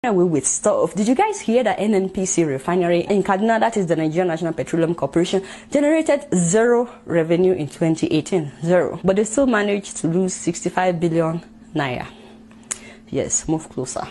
Away with stuff. Did you guys hear that NNPC refinery in Kaduna, that is the Nigerian National Petroleum Corporation, generated zero revenue in 2018? Zero. But they still managed to lose 65 billion naira. Yes, move closer.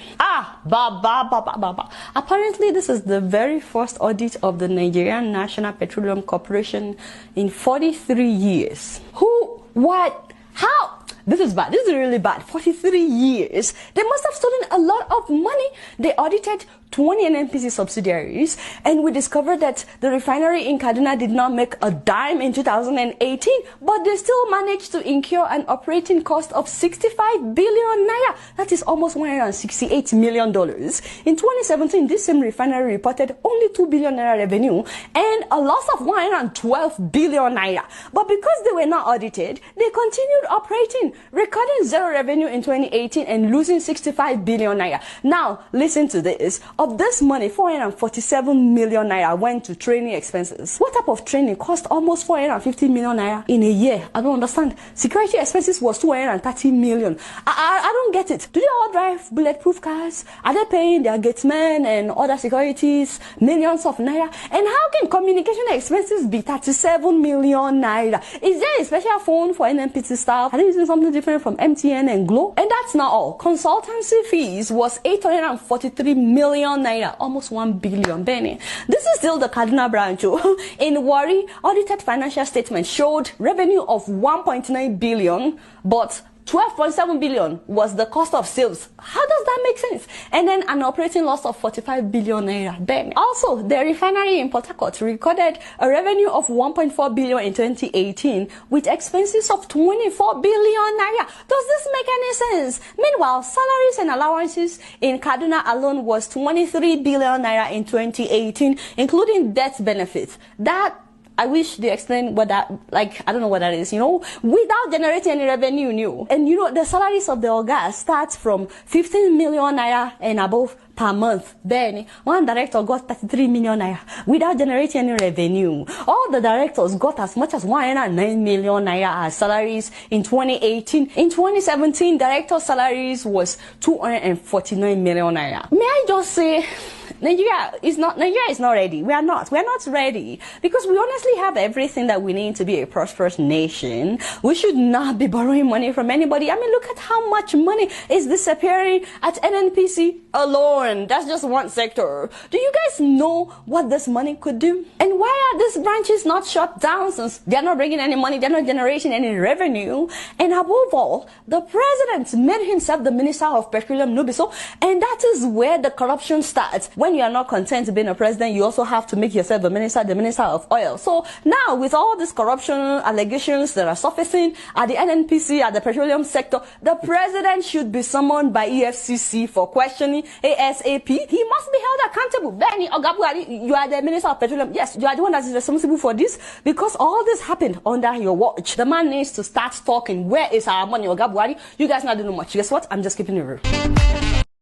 Apparently, this is the very first audit of the Nigerian National Petroleum Corporation in 43 years. Who? What? How? This is bad. This is really bad. 43 years. They must have stolen a lot of money. They audited 20 NNPC subsidiaries, and we discovered that the refinery in Kaduna did not make a dime in 2018, but they still managed to incur an operating cost of 65 billion naira. That is almost $168 million. In 2017, this same refinery reported only 2 billion naira revenue and a loss of 112 billion naira. But because they were not audited, they continued operating, recording zero revenue in 2018 and losing 65 billion naira. Now, listen to this. Of this money, 447 million naira went to training expenses. What type of training cost almost 450 million naira in a year? I don't understand. Security expenses was 230 million. I don't get it. Do they all drive bulletproof cars? Are they paying their gatesmen and other securities millions of naira? And how can communication expenses be 37 million naira? Is there a special phone for NNPC staff? Are they using something different from MTN and Glo? And that's not all. Consultancy fees was 843 million naira, almost 1 billion. Benny. This is still the Kaduna branch. In Warri, audited financial statement showed revenue of 1.9 billion, but 12.7 billion was the cost of sales. How does that make sense? And then an operating loss of 45 billion naira. Bang. Also, the refinery in Port Harcourt recorded a revenue of 1.4 billion in 2018 with expenses of 24 billion naira. Does this make any sense? Meanwhile, salaries and allowances in Kaduna alone was 23 billion naira in 2018, including death benefits. I wish they explained what that, like, I don't know what that is, without generating any revenue, And the salaries of the Ogas start from 15 million naira and above per month. Then, one director got 33 million naira without generating any revenue. All the directors got as much as 109 million naira as salaries in 2018. In 2017, director salaries was 249 million naira. May I just say, Nigeria is not ready. We are not ready because we honestly have everything that we need to be a prosperous nation. We should not be borrowing money from anybody. I mean, look at how much money is disappearing at NNPC alone. That's just one sector. Do you guys know what this money could do? And why are these branches not shut down since they're not bringing any money, they're not generating any revenue? And above all, the president made himself the Minister of Petroleum, no be so? And that is where the corruption starts. When you are not content being a president, you also have to make yourself the minister of oil. So now, with all these corruption allegations that are surfacing at the NNPC, at the petroleum sector, the president should be summoned by EFCC for questioning ASAP. He must be held accountable. Benny Ogabuari, you are the Minister of Petroleum. Yes, you are the one that is responsible for this because all this happened under your watch. The man needs to start talking. Where is our money, Ogabuari? You guys not doing much. Guess what? I'm just keeping it real.